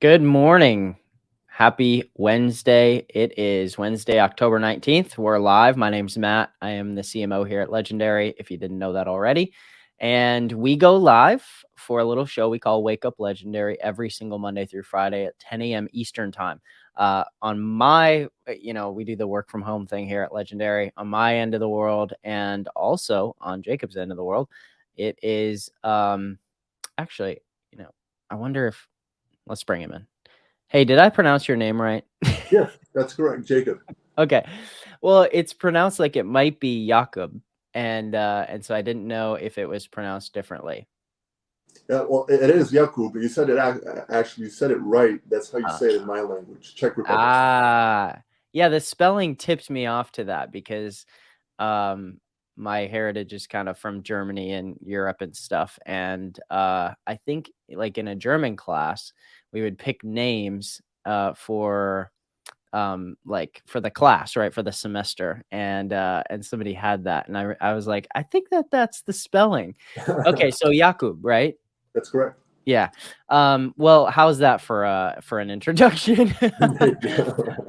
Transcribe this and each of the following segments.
Good morning. Happy Wednesday. It is Wednesday, October 19th. We're live. My name's Matt. I am the CMO here at Legendary, if you didn't know that already. And we go live for a little show we call Wake Up Legendary every single Monday through Friday at 10 a.m. Eastern time. On my, we do the work from home thing here at Legendary on my end of the world and also on Jacob's end of the world. It is actually, I wonder if let's bring him in. Hey, did I pronounce your name right? Yes, that's correct, Jacob. Okay. Well, it's pronounced like it might be Jakob, and so I didn't know if it was pronounced differently. Yeah, well, it is Yakub, but you said it actually. You said it right. That's how you Uh, say it in my language, Czech Republic. yeah, the spelling tipped me off to that because um my heritage is kind of from Germany and Europe and stuff. And I think like in a German class, we would pick names for like for the class, right, for the semester, and somebody had that, and I was like, I think that's the spelling. Okay, so Jakub, right? That's correct. Yeah. Well, how's that for an introduction?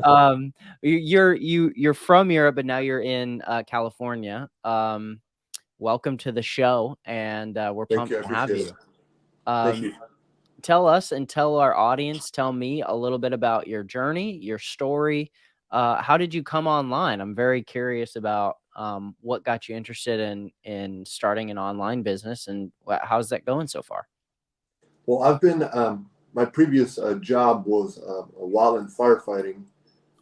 um you're from Europe, but now you're in California. Welcome to the show, and we're Thank you. pumped I to have appreciate it. you. Thank um you. Tell us and tell our audience, tell me a little bit about your journey, your story. How did you come online? I'm very curious about what got you interested in starting an online business, and how's that going so far? Well, I've been. My previous job was a while in firefighting,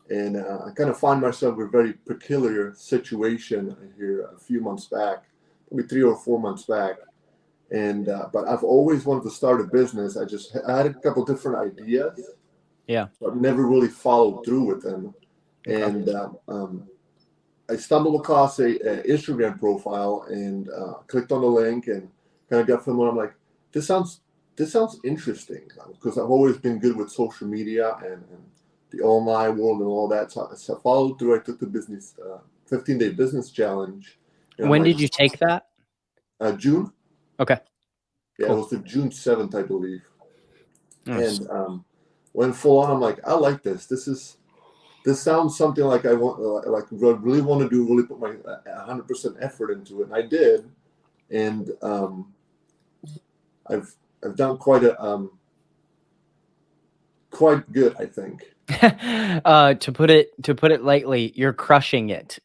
and I kind of find myself in a very peculiar situation here a few months back, maybe 3 or 4 months back. And but I've always wanted to start a business. I had a couple different ideas, Yeah. but never really followed through with them. Okay. And I stumbled across a Instagram profile and clicked on the link and kind of got from what I'm like, this sounds this sounds interesting because I've always been good with social media and the online world and all that. So I followed through. I took the business 15-day business challenge, and I'm When like did you take that? June. Okay. Yeah, it Cool. was the June 7th, I believe. Nice. And went full on. I'm like, I like this. This sounds something like I want, like I really want to do, really put my 100% effort into it. And I did, and I've I've done quite good, I think. To put it lightly, you're crushing it.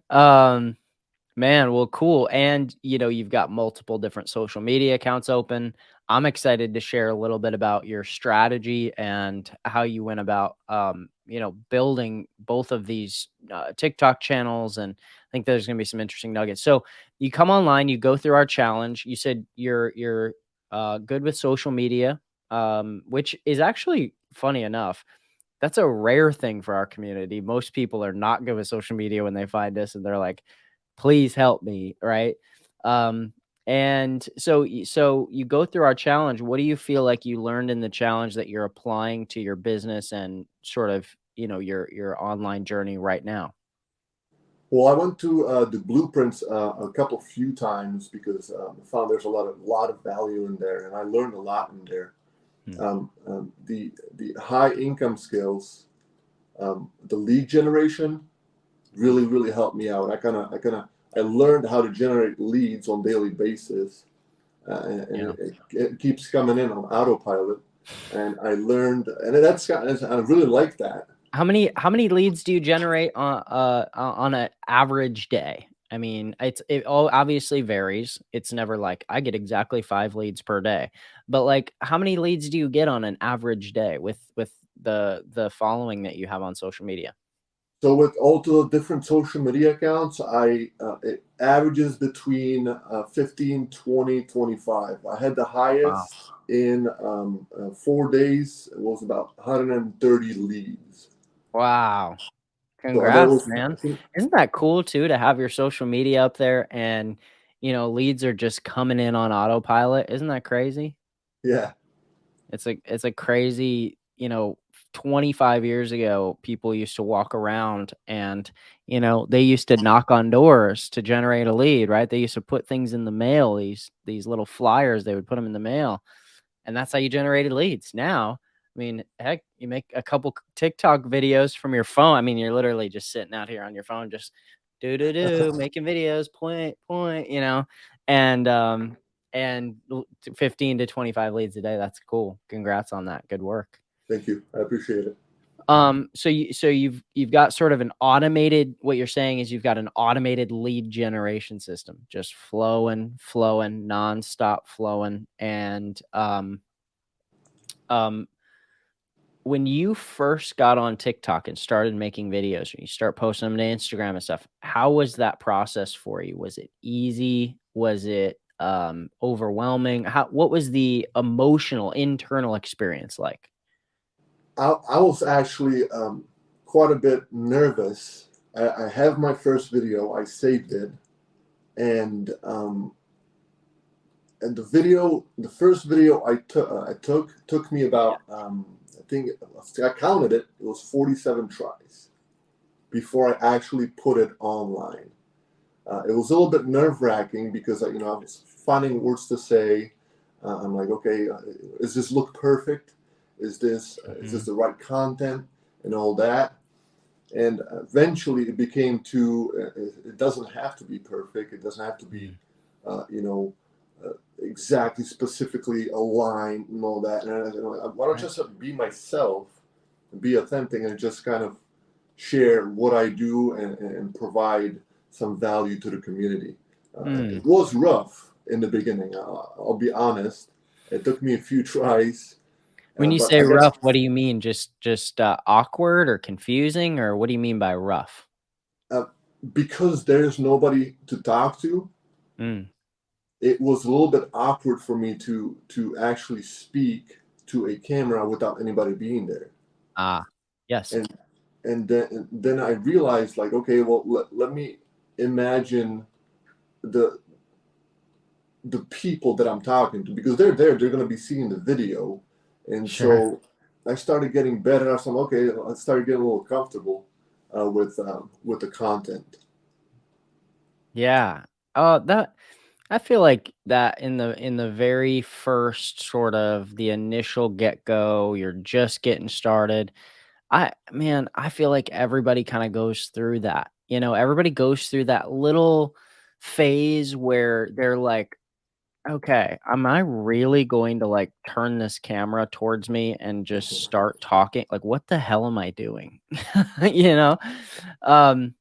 um Man, well, cool. And you've got multiple different social media accounts open. I'm excited to share a little bit about your strategy and how you went about, building both of these TikTok channels. And I think there's going to be some interesting nuggets. So you come online, you go through our challenge. You said you're good with social media, which is actually funny enough. That's a rare thing for our community. Most people are not good with social media when they find us, and they're like, please help me, right? Um, and so you go through our challenge. What do you feel like you learned in the challenge that you're applying to your business and sort of, your online journey right now? Well, I went to the blueprints a few times because I found there's a lot of value in there, and I learned a lot in there. Hmm. The high income skills, the lead generation, really helped me out. I learned how to generate leads on daily basis, and Yeah. it keeps coming in on autopilot. And I learned, and I really like that. How many leads do you generate on an average day? I mean, it all obviously varies. It's never like I get exactly 5 leads per day, but like, how many leads do you get on an average day with the following that you have on social media? So with all the different social media accounts, it averages between 15, 20, 25. I had the Wow. highest in 4 days. It was about 130 leads. Wow. So that Congrats, was, I man. think, Isn't that cool too to have your social media up there and, leads are just coming in on autopilot? Isn't that crazy? yeah. It's a crazy, 25 years ago, people used to walk around and, they used to knock on doors to generate a lead, right? They used to put things in the mail, these little flyers, they would put them in the mail. and that's how you generated leads. Now, I mean, heck, you make a couple TikTok videos from your phone. I mean, you're literally just sitting out here on your phone, just making videos, point, and 15 to 25 leads a day. That's cool. Congrats on that. Good work. Thank you. I appreciate it. So you've got sort of an automated, what you're saying is you've got an automated lead generation system, just flowing, nonstop flowing. And when you first got on TikTok and started making videos, and you start posting them to Instagram and stuff, how was that process for you? Was it easy? Was it overwhelming? What was the emotional internal experience like? I was actually quite a bit nervous. I have my first video. I saved it, and the first video I took me about I think I counted it. It was 47 tries before I actually put it online. It was a little bit nerve-wracking because I was finding words to say. I'm like, okay, does this look perfect? Is this the right content and all that? And eventually, it became it doesn't have to be perfect. It doesn't have to be, exactly specifically aligned and all that. And why don't I just be myself, and be authentic, and just kind of share what I do and provide some value to the community. It was rough in the beginning. I'll be honest. It took me a few tries. When you But say I guess rough, what do you mean? Just awkward or confusing, or what do you mean by rough? because there's nobody to talk to, it was a little bit awkward for me to actually speak to a camera without anybody being there. Ah, yes. And then I realized, like, okay, well, let me imagine the the people that I'm talking to, because they're there, they're going to be seeing the video. And Sure. so I started getting better. So I'm okay. I started getting a little comfortable with the content. Yeah. That I feel like that in the very first sort of the initial get-go, you're just getting started. I feel like everybody kind of goes through that. Everybody goes through that little phase where they're like, okay, am I really going to like turn this camera towards me and just start talking? Like, what the hell am I doing? you know? Um,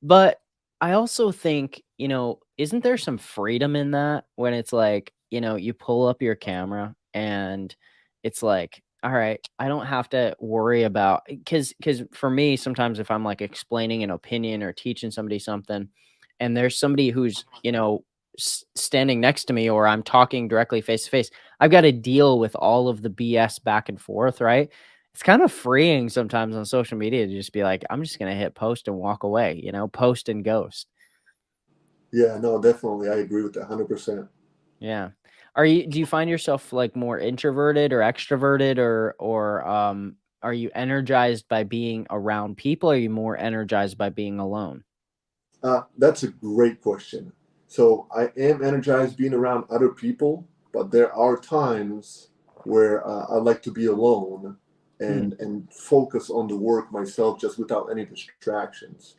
but I also think, isn't there some freedom in that when it's like, you pull up your camera and it's like, all right, I don't have to worry about because for me, sometimes if I'm like explaining an opinion or teaching somebody something, and there's somebody who's, standing next to me or I'm talking directly face to face, I've got to deal with all of the BS back and forth, right? It's kind of freeing sometimes on social media to just be like, I'm just gonna hit post and walk away, post and ghost. Yeah, no, definitely. I agree with that 100%. Yeah. Do you find yourself like more introverted or extroverted or are you energized by being around people? Or are you more energized by being alone? That's a great question. So I am energized being around other people, but there are times where I like to be alone Hmm. and focus on the work myself, just without any distractions.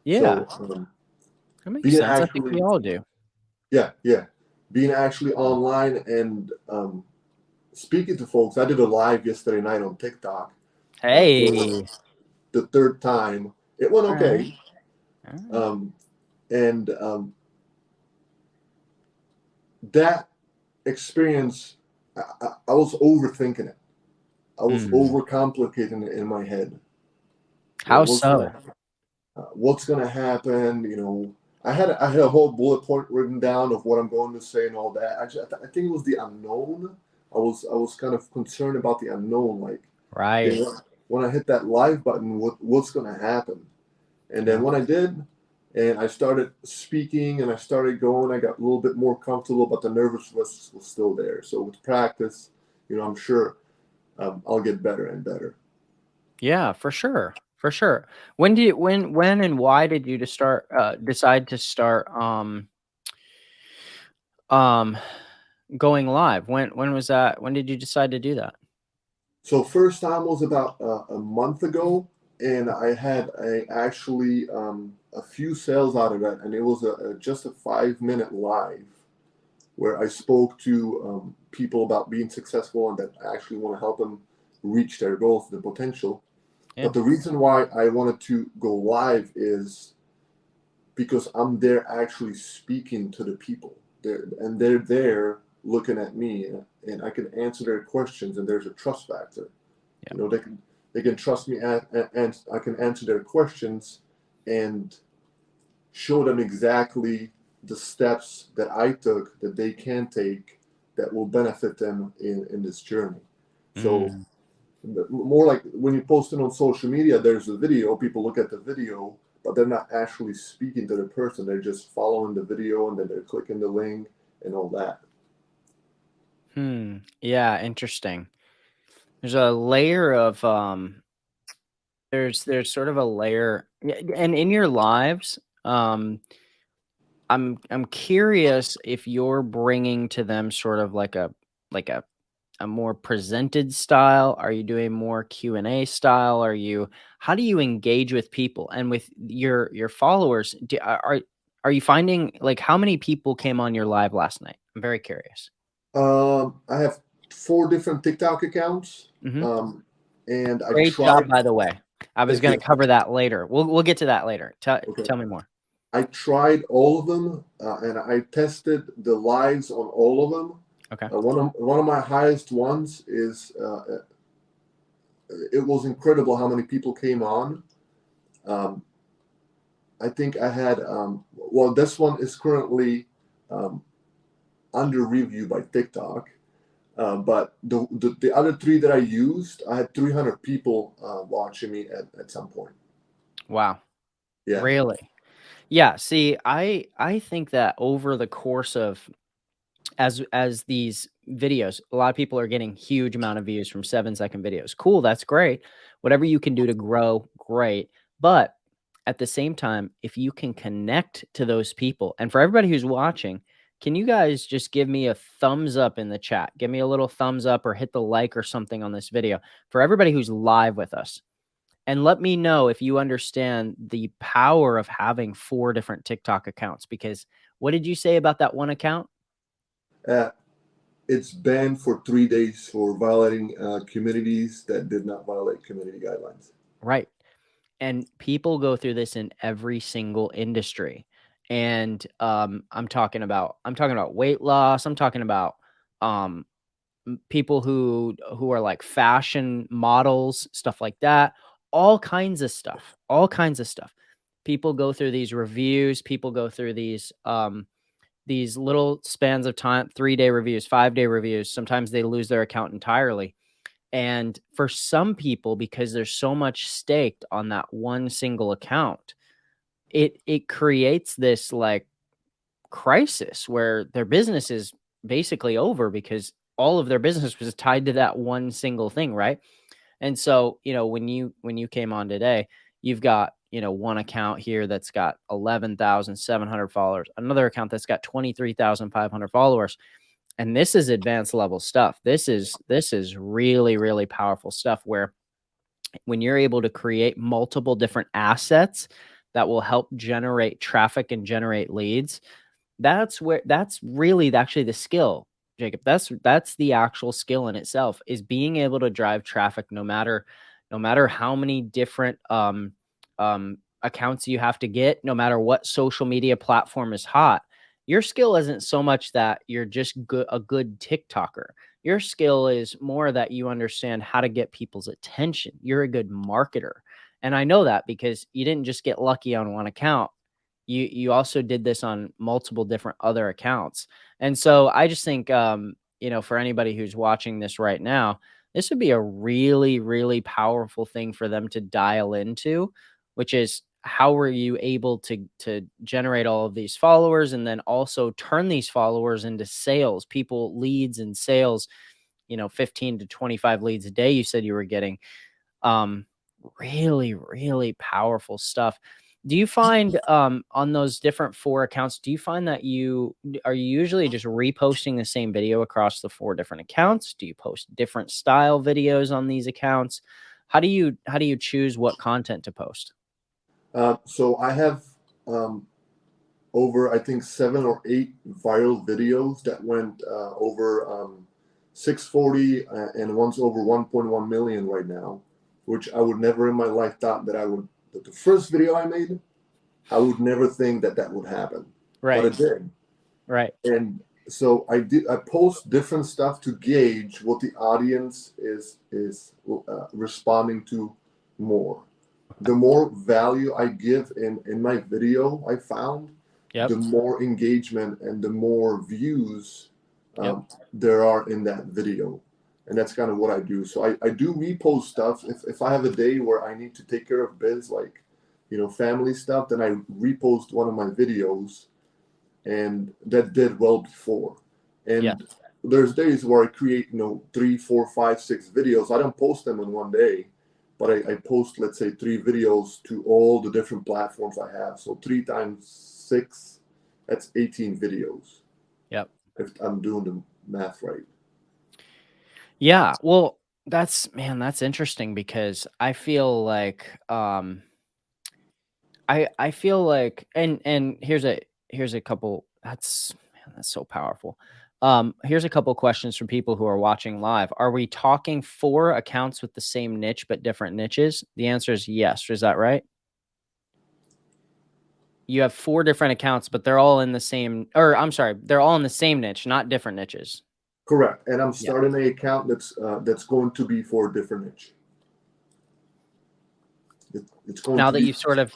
Yeah, So that makes being sense. I think actually, we all do. yeah, being actually online and speaking to folks. I did a live yesterday night on TikTok for Hey. the third time. It went All right. okay. All right. Um, and that experience, I was overthinking it. I was Hmm. overcomplicating it in my head. How so? What's gonna happen? I had a whole bullet point written down of what I'm going to say and all that. I think it was the unknown. I was kind of concerned about the unknown. Like, okay, Right. when I hit that live button, what's gonna happen? And then Yeah. when I did, and I started speaking and I started going, I got a little bit more comfortable, but the nervousness was still there. So with practice, I'm sure I'll get better and better. Yeah, for sure. For sure. When and why did you just decide to start um going live? When was that? When did you decide to do that? So first time was about a month ago, and I had actually a few sales out of it, and it was just a 5 minute live where I spoke to people about being successful and that I actually want to help them reach their goals, the potential. Yeah. But the reason why I wanted to go live is because I'm there actually speaking to the people, and they're there looking at me, and I can answer their questions, and there's a trust factor. Yeah. They can trust me, and I can answer their questions and show them exactly the steps that I took that they can take that will benefit them in this journey. So Mm. more like when you post it on social media, there's a video, people look at the video, but they're not actually speaking to the person. They're just following the video and then they're clicking the link and all that. Hmm. Yeah, interesting. There's a layer of there's sort of a layer, and in your lives, I'm curious if you're bringing to them sort of like a more presented style. Are you doing more Q&A style? How do you engage with people and with your followers? Are you finding, like, how many people came on your live last night? I'm very curious. I have 4 different TikTok accounts, Mhm. um, and I Great job, tried. by the way. I was Thank gonna you. cover that later. We'll get to that later. Okay. Tell me more. I tried all of them, and I tested the lives on all of them. Okay. One of my highest ones is it was incredible how many people came on. Um, I think I had well, this one is currently um, under review by TikTok, but the other three that I used, I had 300 people watching me at some point. Wow. Yeah. Really? Yeah, see, I think that over the course of as these videos, a lot of people are getting huge amount of views from 7-second videos. Cool, that's great. Whatever you can do to grow, great. But at the same time, if you can connect to those people, and for everybody who's watching, can you guys just give me a thumbs up in the chat? Give me a little thumbs up or hit the like or something on this video for everybody who's live with us. And let me know if you understand the power of having 4 different TikTok accounts, because what did you say about that one account? Uh, it's banned for 3 days for violating communities that did not violate community guidelines. Right. And people go through this in every single industry. And I'm talking about weight loss. I'm talking about um people who are like fashion models, stuff like that. All kinds of stuff. All kinds of stuff. People go through these reviews, people go through these little spans of time, 3-day reviews, 5-day reviews. Sometimes they lose their account entirely. And for some people, because there's so much staked on that one single account, it creates this like crisis where their business is basically over because all of their business was tied to that one single thing, right? And so, when you came on today, you've got, one account here that's got 11,700 followers, another account that's got 23,500 followers. And this is advanced level stuff. This is really, really powerful stuff where when you're able to create multiple different assets that will help generate traffic and generate leads, that's really actually the skill, Jacob. That's the actual skill in itself, is being able to drive traffic no matter how many different accounts you have to get, no matter what social media platform is hot. Your skill isn't so much that you're just a good TikToker. Your skill is more that you understand how to get people's attention. You're a good marketer. And I know that because you didn't just get lucky on one account. You also did this on multiple different other accounts. And so I just think, for anybody who's watching this right now, this would be a really, really powerful thing for them to dial into, which is how were you able to generate all of these followers and then also turn these followers into sales, people, leads and sales, 15 to 25 leads a day you said you were getting. Um, Really, really powerful stuff. Do you find on those different 4 accounts, do you find that you are you usually just reposting the same video across the 4 different accounts? Do you post different style videos on these accounts? How do you choose what content to post? So I have um, over, I think, 7 or 8 viral videos that went over 640, and one's over 1.1 million right now, which I would never in my life thought that I would. That the first video I made, I would never think that that would happen, but Right. it did. Right. And so I did. I post different stuff to gauge what the audience is responding to more. The more value I give in my video, I found, the Yep. more engagement and the more views Yep. there are in that video. And that's kind of what I do. So I do repost stuff. If I have a day where I need to take care of biz, like, family stuff, then I repost one of my videos, and that did well before. Yeah. And there's days where I create, 3, 4, 5, 6 videos. I don't post them in one day, but I post, let's say, 3 videos to all the different platforms I have. So 3 times 6, that's 18 videos, Yep. if I'm doing the math right. Yeah. Well, that's interesting because I feel like I feel like and here's a couple that's man, that's so powerful. Here's a couple questions from people who are watching live. Are we talking 4 accounts with the same niche but different niches? The answer is yes. Is that right? You have 4 different accounts, but they're all in the same, or I'm sorry, they're all in the same niche, not different niches. Correct. And I'm Yeah. starting an account that's going to be for a different niche. It's going to be.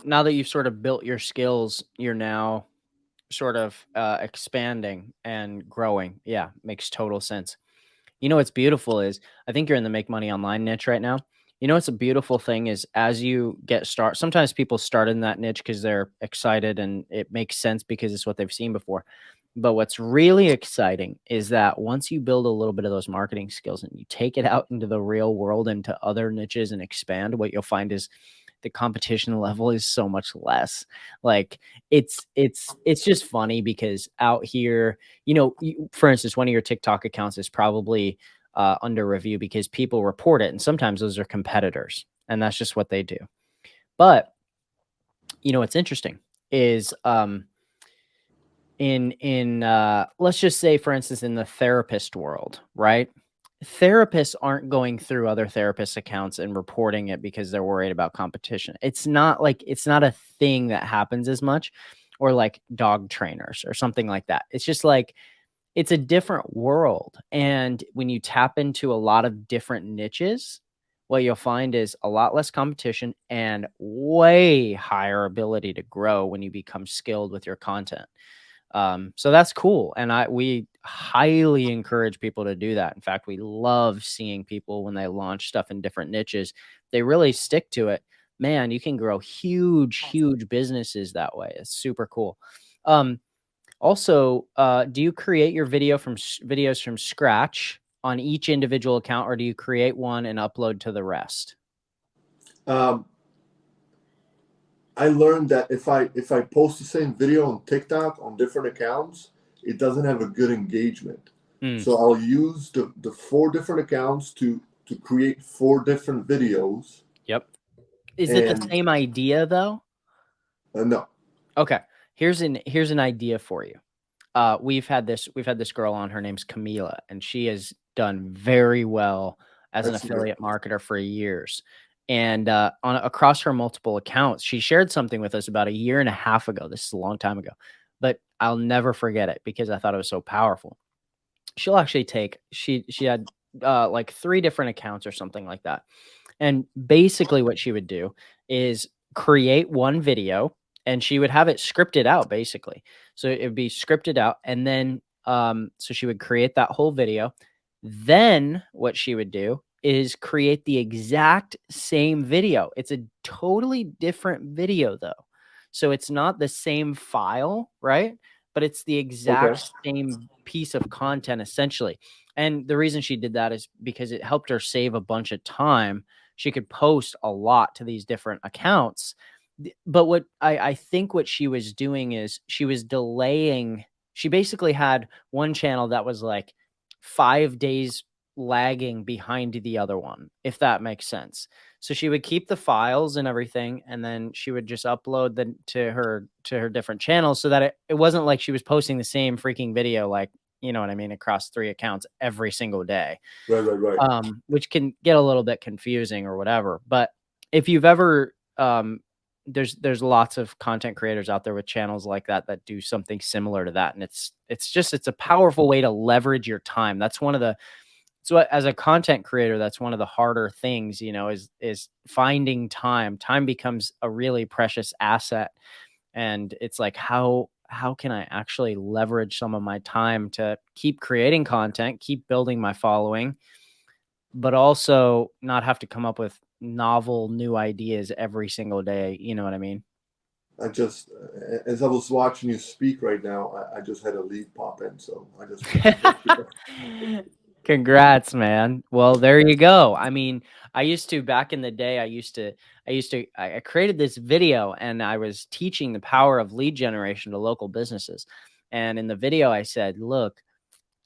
Now that you've sort of built your skills, you're now sort of expanding and growing. Yeah, makes total sense. You know what's beautiful is I think you're in the make money online niche right now. You know what's a beautiful thing is as you get sometimes people start in that niche because they're excited and it makes sense because it's what they've seen before. But what's really exciting is that once you build a little bit of those marketing skills and you take it out into the real world, into other niches and expand, what you'll find is the competition level is so much less. Like it's just funny because out here, for instance, one of your TikTok accounts is probably under review because people report it, and sometimes those are competitors, and that's just what they do. But what's interesting is in let's just say, for instance, in the therapist world, right? Therapists aren't going through other therapists' accounts and reporting it because they're worried about competition. It's not a thing that happens as much, or like dog trainers or something like that. It's just like it's a different world. And when you tap into a lot of different niches, what you'll find is a lot less competition and way higher ability to grow when you become skilled with your content. So that's cool. And we highly encourage people to do that. In fact, we love seeing people when they launch stuff in different niches, they really stick to it. Man, you can grow huge, huge businesses that way. It's super cool. Also, do you create your videos from scratch on each individual account, or do you create one and upload to the rest? Um, I learned that if I post the same video on TikTok on different accounts, it doesn't have a good engagement. Mm, So I'll use the 4 different accounts to create 4 different videos. yep. Is it the And same idea though? no. Okay. Here's an idea for you. We've had this girl on, her name's Camila, and she has done very well as an That's weird. affiliate marketer for years. And on across her multiple accounts, she shared something with us about a year and a half ago. This is a long time ago, but I'll never forget it because I thought it was so powerful. She'll actually take she had like 3 different accounts or something like that. And basically what she would do is create one video, and she would have it scripted out basically. So it would be scripted out, and then so she would create that whole video. Then what she would do is create the exact same video. It's a totally different video though. So it's not the same file, right? But it's the Okay. exact same piece of content essentially. And the reason she did that is because it helped her save a bunch of time. She could post a lot to these different accounts, But what I think what she was doing is she was delaying. She basically had one channel that was like 5 days lagging behind the other one, if that makes sense. So she would keep the files and everything, and then she would just upload them to her different channels so that it wasn't like she was posting the same freaking video, like, you know what I mean, across 3 accounts every single day, Right, right, right. which can get a little bit confusing or whatever. But if you've ever, there's lots of content creators out there with channels like that that do something similar to that, and it's a powerful way to leverage your time. That's one of the so as a content creator, that's one of the harder things, is finding time. Time becomes a really precious asset, and it's like how can I actually leverage some of my time to keep creating content, keep building my following, but also not have to come up with novel new ideas every single day, you know what I mean? I just, as I was watching you speak right now, I just had a lead pop in, so I just wanted to let you know. Congrats, man. Well, there you go. I mean, I used to back in the day, I created this video and I was teaching the power of lead generation to local businesses. And in the video, I said, look,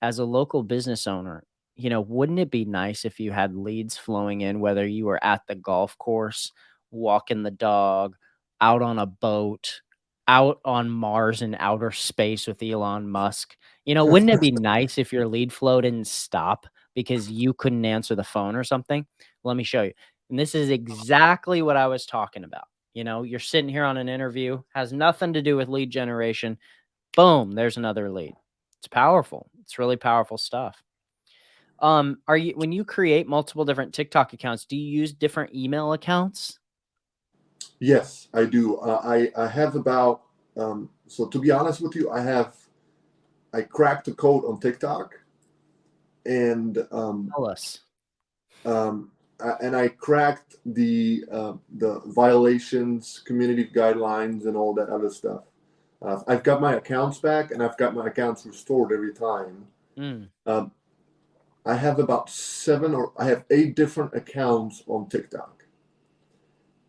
as a local business owner, wouldn't it be nice if you had leads flowing in, whether you were at the golf course, walking the dog, out on a boat, out on Mars in outer space with Elon Musk? Wouldn't it be nice if your lead flow didn't stop because you couldn't answer the phone or something? Let me show you. And this is exactly what I was talking about. You're sitting here on an interview, has nothing to do with lead generation. Boom, there's another lead. It's powerful. It's really powerful stuff. Are you when you create multiple different TikTok accounts, do you use different email accounts? Yes, I do. I have about, so to be honest with you, I cracked the code on TikTok, and Tell us. um, and I cracked the violations, community guidelines, and all that other stuff. I've got my accounts back, and I've got my accounts restored every time. Mm, Um, I have about I have 8 different accounts on TikTok.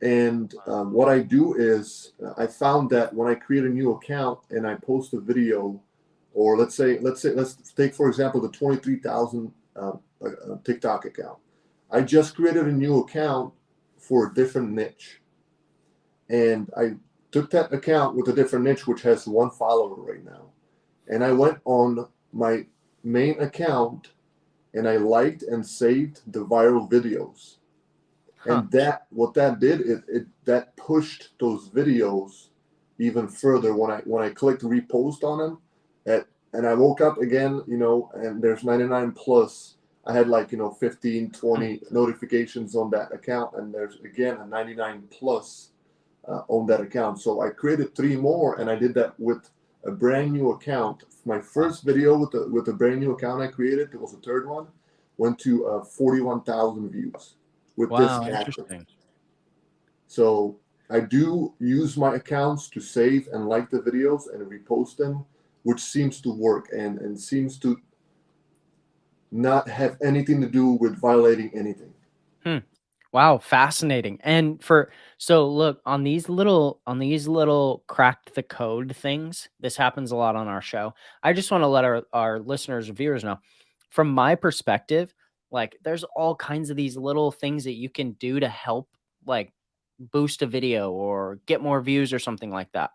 And what I do is I found that when I create a new account and I post a video, or let's take for example the 23,000 TikTok account. I just created a new account for a different niche, and I took that account with a different niche which has 1 follower right now, and I went on my main account and I liked and saved the viral videos. huh. And that what that did, it that pushed those videos even further when I clicked repost on them. And I woke up again, and there's 99 plus. I had like 15 Mm. 20 notifications on that account, and there's again a 99 plus on that account. So I created 3 more, and I did that with a brand new account. My Wow. first video with a brand new account I created, it was the third one, went to 41,000 views with this Wow, caption. interesting. So I do use my accounts to save and like the videos and repost them, which seems to work and seems to not have anything to do with violating anything. Hmm. Wow, fascinating. And so look, on these little cracked the code things, this happens a lot on our show. I just want to let our listeners and viewers know, from my perspective, like there's all kinds of these little things that you can do to help like boost a video or get more views or something like that.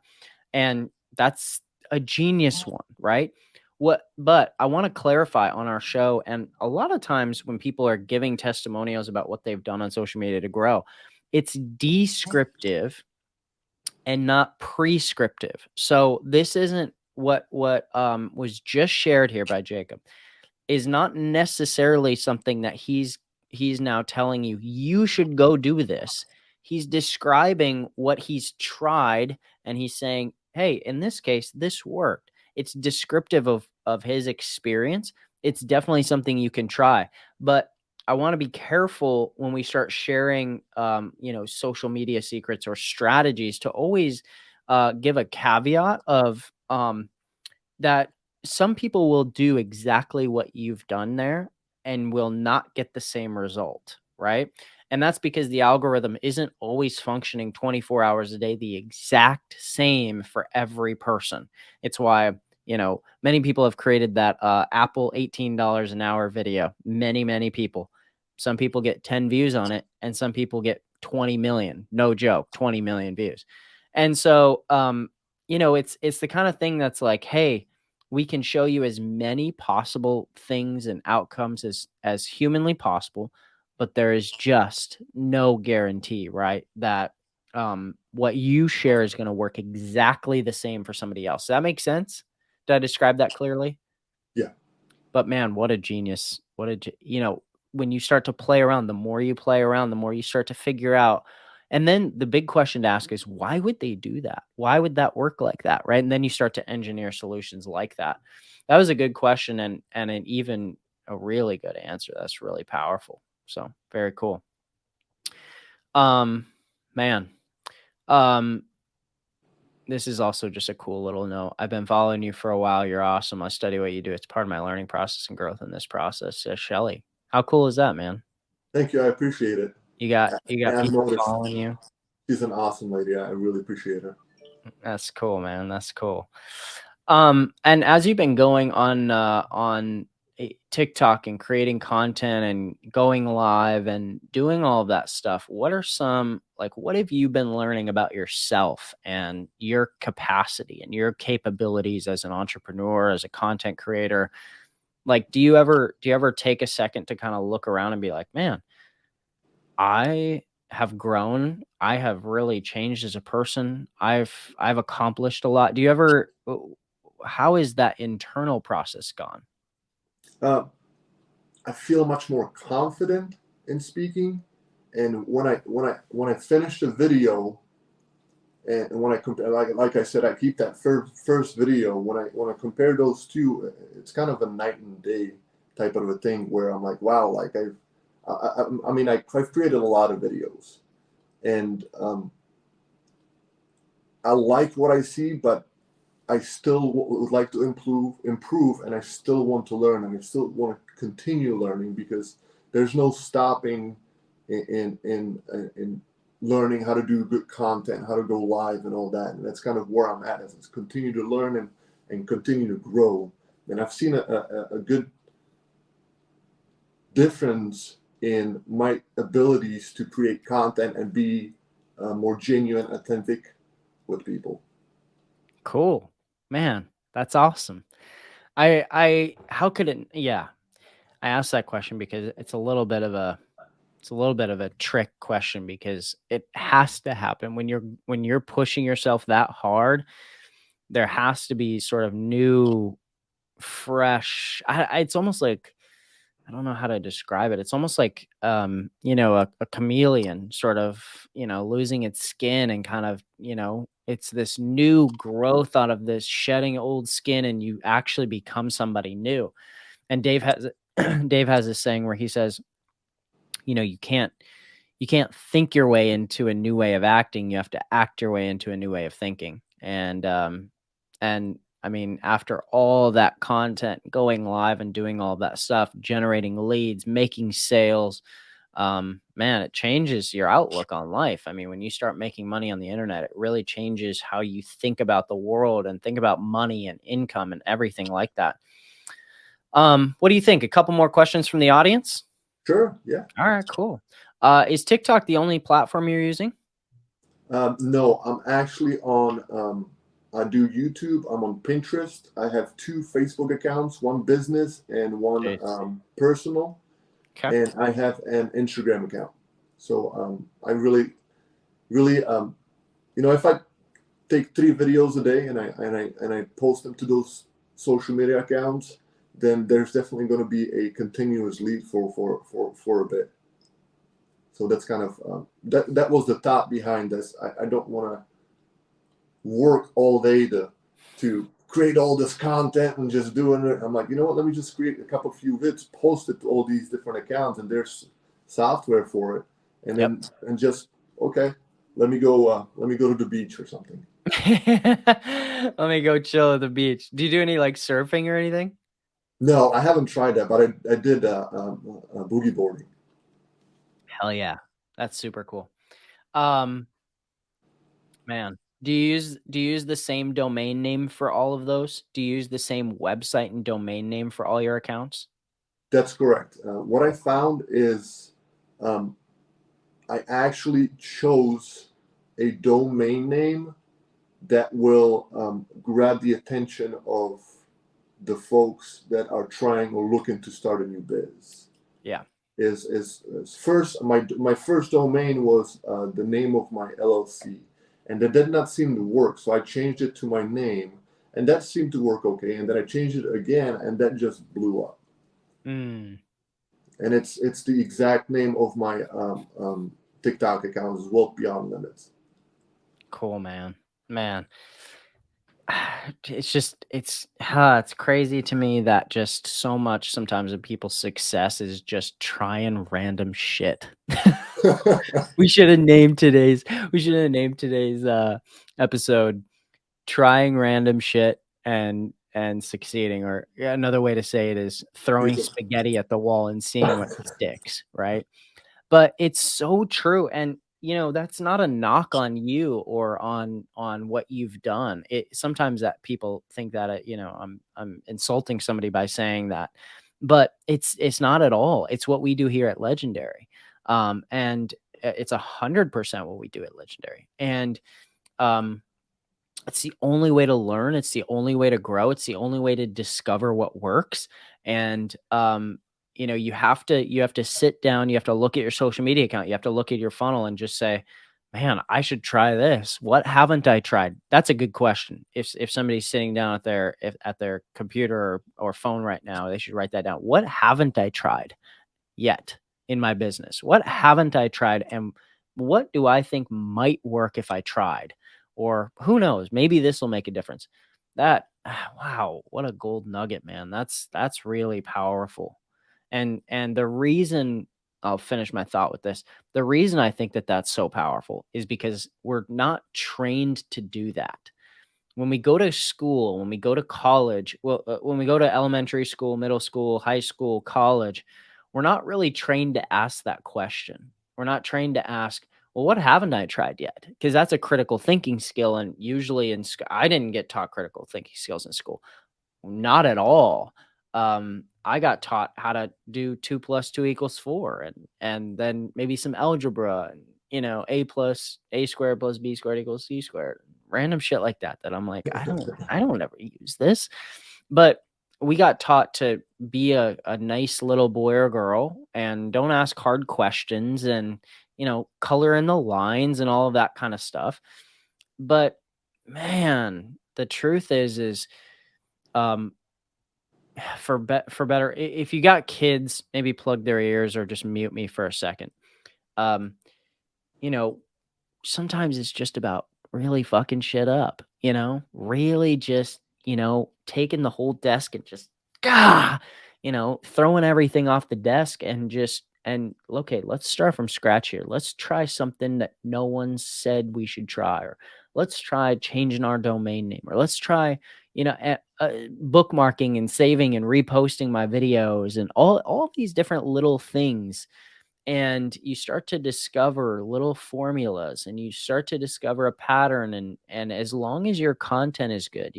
And that's a genius one, right? But I want to clarify on our show, and a lot of times when people are giving testimonials about what they've done on social media to grow, it's descriptive and not prescriptive. So this isn't what was just shared here by Jacob is not necessarily something that he's now telling you you should go do this. He's describing what he's tried, and he's saying, "Hey, in this case, this worked." It's descriptive of his experience. It's definitely something you can try, but I want to be careful when we start sharing, social media secrets or strategies to always give a caveat of that some people will do exactly what you've done there and will not get the same result, right? And that's because the algorithm isn't always functioning 24 hours a day the exact same for every person. It's why, many people have created that Apple $18 an hour video. Many people. Some people get 10 views on it, and some people get 20 million. No joke, 20 million views. And so, it's the kind of thing that's like, hey, we can show you as many possible things and outcomes as humanly possible, but there is just no guarantee, right? That what you share is going to work exactly the same for somebody else. Does that make sense? Did I describe that clearly? Yeah. But man, what a genius. When you start to play around, the more you play around, the more you start to figure out. And then the big question to ask is, why would they do that? Why would that work like that? Right. And then you start to engineer solutions like that. That was a good question, and an even a really good answer. That's really powerful. So very cool. Um, man. Um, this is also just a cool little note. I've been following you for a while. You're awesome. I study what you do. It's part of my learning process and growth in this process. Says Shelly. How cool is that, man? Thank you. I appreciate it. You got I've people noticed following you. she's an awesome lady. I really appreciate her. That's cool, man. That's cool. And as you've been going on TikTok and creating content and going live and doing all of that stuff, what have you been learning about yourself and your capacity and your capabilities as an entrepreneur, as a content creator? Like, do you ever take a second to kind of look around and be like, man, I have grown. I have really changed as a person. I've accomplished a lot. Do you ever how is that internal process gone? Uh, I feel much more confident in speaking, and when I finish the video, and when I compare, like I said, I keep that first video. When I compare those two, it's kind of a night and day type of a thing where I'm like, wow, like I mean, I've created a lot of videos, and I like what I see, but I still would like to improve, and I still want to learn, and I still want to continue learning because there's no stopping in learning how to do good content, how to go live, and all that. And that's kind of where I'm at, is continue to learn and continue to grow. And I've seen a good difference in my abilities to create content and be more genuine, authentic with people. Cool. Man, that's awesome. I how could it yeah. I asked that question because it's a little bit of a trick question because it has to happen when you're pushing yourself that hard. There has to be sort of new, fresh. It's almost like I don't know how to describe it. It's almost like a chameleon sort of losing its skin and kind of it's this new growth out of this shedding old skin, and you actually become somebody new. And Dave has Dave has this saying where he says, you can't think your way into a new way of acting. You have to act your way into a new way of thinking. And I mean, after all that content, going live and doing all that stuff, generating leads, making sales, man, it changes your outlook on life. I mean, when you start making money on the internet, it really changes how you think about the world and think about money and income and everything like that. What do you think? A couple more questions from the audience? Sure, yeah. All right, cool. Is TikTok the only platform you're using? No, I'm actually on. I do YouTube. I'm on Pinterest. I have two Facebook accounts, one business and one Jeez. personal, Okay. and I have an Instagram account. So I really, if I take 3 videos a day and I post them to those social media accounts, then there's definitely going to be a continuous lead for a bit. So that's kind of that was the thought behind this. I don't want to work all day to create all this content and just doing it. I'm like, you know what? Let me just create a couple few vids, post it to all these different accounts, and there's software for it, and Yep. then and just okay. Let me go to the beach or something. Let me go chill at the beach. Do you do any like surfing or anything? No, I haven't tried that, but I did boogie boarding. Hell yeah. That's super cool. Um, Man, do you use the same domain name for all of those? Do you use the same website and domain name for all your accounts? That's correct. What I found is um, I actually chose a domain name that will grab the attention of the folks that are trying or looking to start a new biz. Yeah. Is first my first domain was the name of my LLC, and that did not seem to work. So I changed it to my name, and that seemed to work okay. And then I changed it again, and that just blew up. Mm, And it's the exact name of my TikTok account as well, Beyond Limits. cool, man. Man, it's just it's crazy to me that just so much sometimes of people's success is just trying random shit. We should have named today's episode trying random shit and succeeding, or yeah, another way to say it is throwing It's a spaghetti at the wall and seeing what sticks, right? But it's so true, and, that's not a knock on you or on what you've done. It sometimes that people think that, I'm insulting somebody by saying that, but it's not at all. It's what we do here at Legendary, and, it's 100% what we do at Legendary, and, um it's the only way to learn, it's the only way to grow, it's the only way to discover what works, and, you have to sit down, you have to look at your social media account, you have to look at your funnel and just say, "Man, I should try this. What haven't I tried?" That's a good question. If somebody's sitting down at their computer or phone right now, they should write that down. What haven't I tried yet in my business? What haven't I tried, and what do I think might work if I tried? Or who knows, maybe this will make a difference. That wow, what a gold nugget, man. That's really powerful. And the reason I'll finish my thought with this. The reason I think that that's so powerful is because we're not trained to do that. When we go to school, when we go to college, well, when we go to elementary school, middle school, high school, college, we're not really trained to ask that question. We're not trained to ask, well, what haven't I tried yet? Because that's a critical thinking skill. And usually I didn't get taught critical thinking skills in school. Not at all. I got taught how to do 2 plus 2 equals 4, and then maybe some algebra and, a squared plus b squared equals c squared, random shit like that, that I'm like, I don't ever use this. But we got taught to be a nice little boy or girl and don't ask hard questions and, color in the lines and all of that kind of stuff. But man, the truth is, um, for better, if you got kids, maybe plug their ears or just mute me for a second. Um, you know, Sometimes it's just about really fucking shit up, really just, taking the whole desk and just, gah, throwing everything off the desk and okay, let's start from scratch here. Let's try something that no one said we should try, or let's try changing our domain name, or let's try, bookmarking and saving and reposting my videos and all these different little things, and you start to discover little formulas and you start to discover a pattern, and as long as your content is good,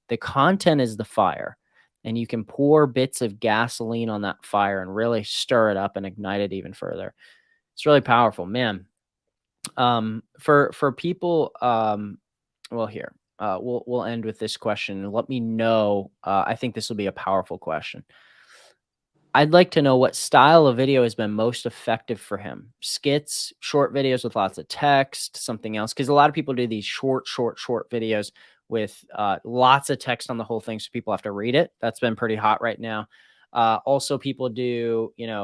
the content is the fire, and you can pour bits of gasoline on that fire and really stir it up and ignite it even further. It's really powerful, man. For people, well, here, we'll end with this question. Let me know, I think this will be a powerful question. I'd like to know what style of video has been most effective for him. Skits, short videos with lots of text, something else. Because a lot of people do these short videos with lots of text on the whole thing, so people have to read it. That's been pretty hot right now. Also, people do, here's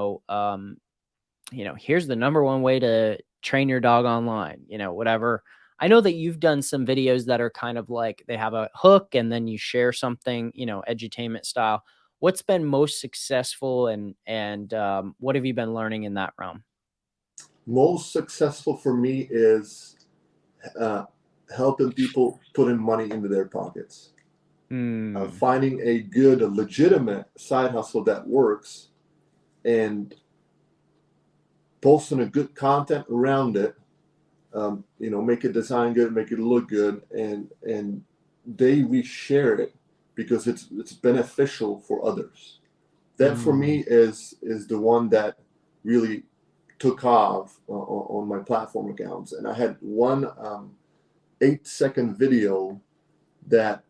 the number one way to train your dog online, whatever. I know that you've done some videos that are kind of like they have a hook and then you share something, edutainment style. What's been most successful, and what have you been learning in that realm? Most successful for me is uh, helping people put in money into their pockets. Hmm. Finding a legitimate side hustle that works, and posting a good content around it, make it design good, make it look good, and they reshare it because it's beneficial for others. That for Mm. me is the one that really took off on my platform accounts. And I had one 8-second video that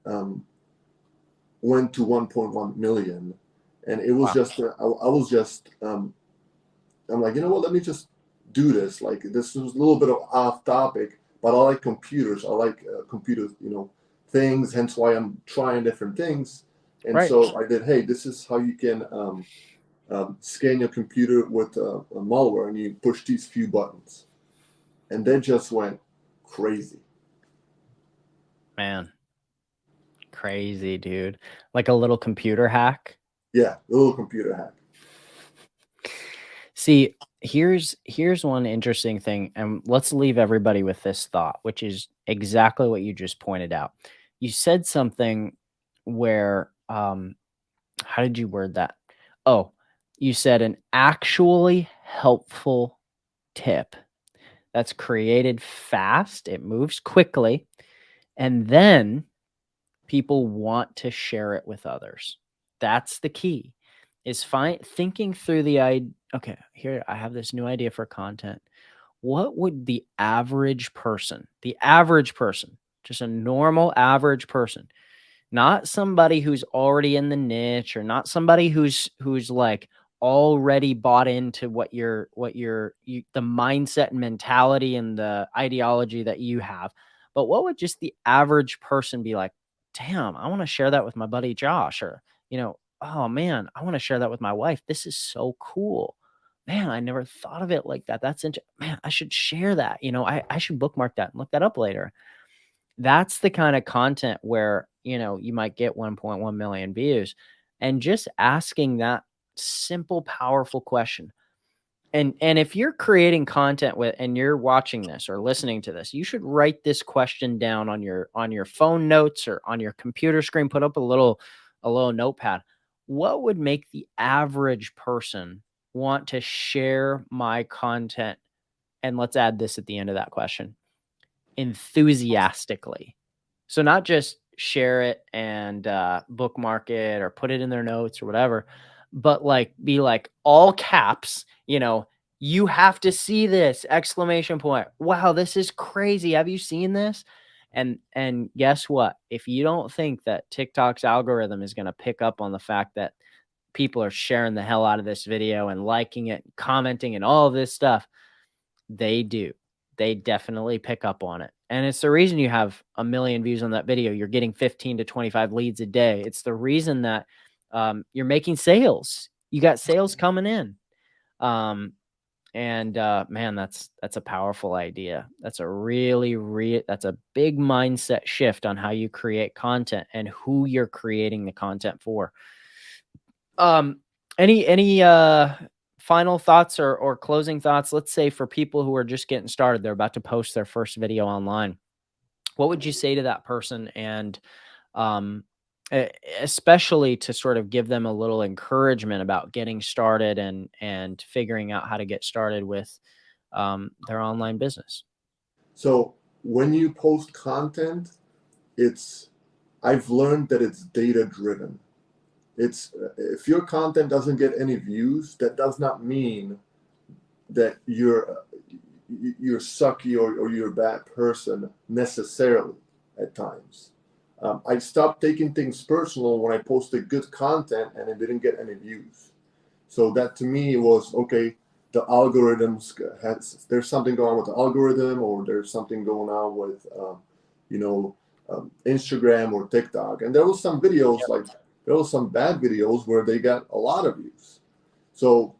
went to 1.1 million, and it was Wow. just I was just I'm like, you know what? Let me just do this. Like, this was a little bit of off topic, but I like computers. I like computer, things. Hence why I'm trying different things. And Right. so I did. Hey, this is how you can scan your computer with a malware, and you push these few buttons, and they just went crazy. Man, crazy, dude. Like a little computer hack. Yeah, a little computer hack. See, here's one interesting thing, and let's leave everybody with this thought, which is exactly what you just pointed out. You said something where, how did you word that? Oh, you said an actually helpful tip that's created fast, it moves quickly, and then people want to share it with others. That's the key. Is thinking through okay, here I have this new idea for content. What would the average person, just a normal average person, not somebody who's already in the niche or not somebody who's like already bought into the mindset and mentality and the ideology that you have, but what would just the average person be like, damn, I want to share that with my buddy Josh, or oh man, I want to share that with my wife, this is so cool, man, I never thought of it like that, man, I should share that, I should bookmark that and look that up later. That's the kind of content where, you might get 1.1 million views, and just asking that simple, powerful question. And if you're creating content and you're watching this or listening to this, you should write this question down on your phone notes or on your computer screen, put up a little notepad. What would make the average person want to share my content? And let's add this at the end of that question: enthusiastically. So not just share it and bookmark it or put it in their notes or whatever, but like be like all caps, you have to see this exclamation point. Wow, this is crazy. Have you seen this? And guess what? If you don't think that TikTok's algorithm is going to pick up on the fact that people are sharing the hell out of this video and liking it, commenting and all of this stuff, they do. They definitely pick up on it. And it's the reason you have a million views on that video. You're getting 15 to 25 leads a day. It's the reason that you're making sales. You got sales coming in. And man, that's a powerful idea. That's that's a big mindset shift on how you create content and who you're creating the content for. Um, any final thoughts or closing thoughts? Let's say for people who are just getting started, they're about to post their first video online. What would you say to that person? And um, especially to sort of give them a little encouragement about getting started and figuring out how to get started with their online business. So when you post content, it's I've learned that it's data driven. It's if your content doesn't get any views, that does not mean that you're sucky or you're a bad person necessarily. At times, I stopped taking things personal when I posted good content and it didn't get any views. So that to me was okay. The algorithms there's something going on with the algorithm, or there's something going on with you know Instagram or TikTok. And there was some videos Yep. like there was some bad videos where they got a lot of views. So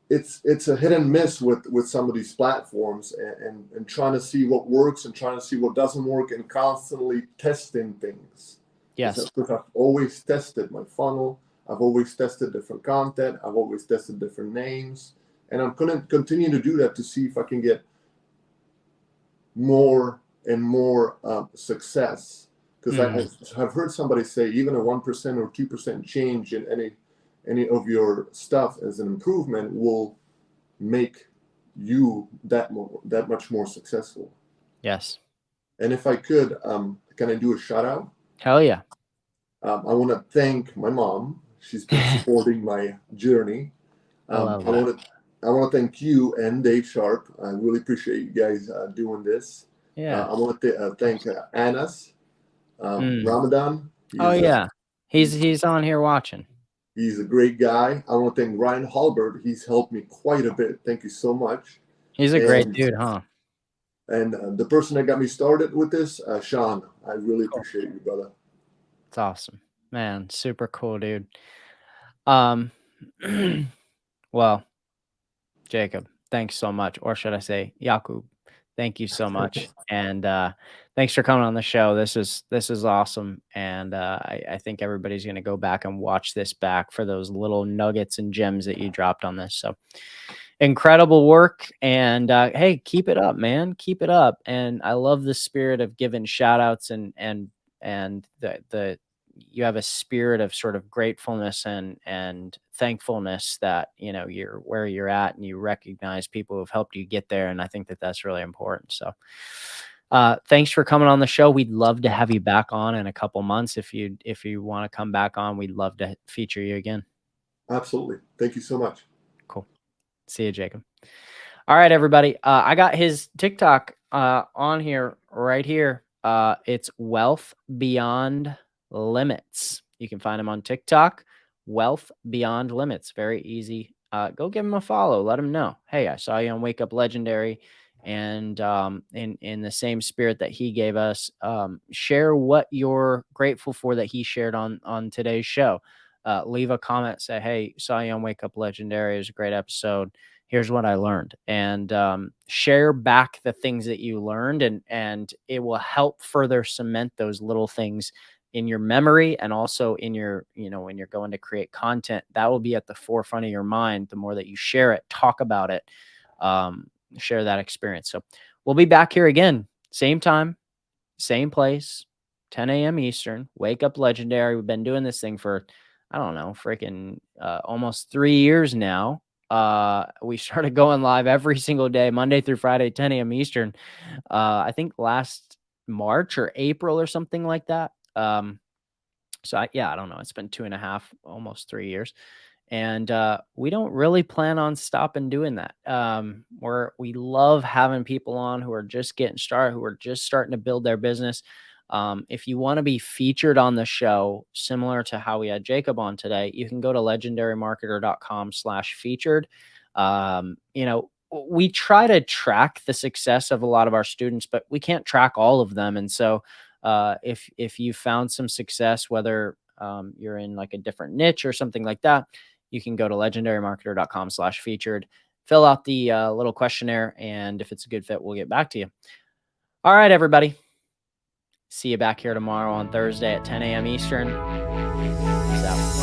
it's a hit and miss with some of these platforms, and trying to see what works and trying to see what doesn't work and constantly testing things. Yes. Because I've always tested my funnel, I've always tested different content, I've always tested different names, and I'm gonna continue to do that to see if I can get more and more success. Because Mhm. I've heard somebody say even a 1% or 2% change in any of your stuff as an improvement will make you that much more successful. Yes. And if I could, can I do a shout out? Hell yeah. I want to thank my mom. She's been supporting my journey. I love I that. want to thank you and Dave Sharpe. I really appreciate you guys doing this. Yeah. I want to thank Anas Ramadan. Oh yeah. He's on here watching. He's a great guy. I want to thank Ryan Halbert. He's helped me quite a bit. Thank you so much. He's a great And dude, huh? and the person that got me started with this, Sean. I really Cool. appreciate you, brother. It's awesome, man. Super cool, dude. Um, well, Jacob, thanks so much, or should I say, Jakub, thank you so much, and thanks for coming on the show. This is awesome, and I think everybody's gonna go back and watch this back for those little nuggets and gems that you dropped on this. So incredible work, and hey, keep it up, man. Keep it up. And I love the spirit of giving shout outs and the you have a spirit of sort of gratefulness and thankfulness that, you know, you're where you're at and you recognize people who've helped you get there. And I think that that's really important. So thanks for coming on the show. We'd love to have you back on in a couple months. If you want to come back on, we'd love to feature you again. Absolutely. Thank you so much. Cool. See you, Jacob. All right, everybody. I got his TikTok on here right here. It's Wealth Beyond Limits. You can find him on TikTok, Wealth Beyond Limits. Very easy. Go give him a follow. Let him know. Hey, I saw you on Wake Up Legendary. And in the same spirit that he gave us, share what you're grateful for that he shared on today's show. Leave a comment. Say, hey, saw you on Wake Up Legendary. It was a great episode. Here's what I learned, and share back the things that you learned, and it will help further cement those little things in your memory, and also in your, you know, when you're going to create content, that will be at the forefront of your mind. The more that you share it, talk about it, share that experience. So we'll be back here again, same time, same place, 10 a.m. Eastern. Wake Up Legendary. We've been doing this thing for, I don't know, freaking almost 3 years now. We started going live every single day, Monday through Friday, 10 a.m. Eastern. I think last March or April or something like that. So I don't know. It's been 2.5, almost 3 years. And we don't really plan on stopping doing that. We love having people on who are just getting started, who are just starting to build their business. If you want to be featured on the show, similar to how we had Jacob on today, you can go to legendarymarketer.com/featured. You know, we try to track the success of a lot of our students, but we can't track all of them. And so if you found some success, whether you're in like a different niche or something like that, you can go to legendarymarketer.com/featured, fill out the little questionnaire, and if it's a good fit, we'll get back to you. All right, everybody. See you back here tomorrow on Thursday at 10 a.m. Eastern. Peace out.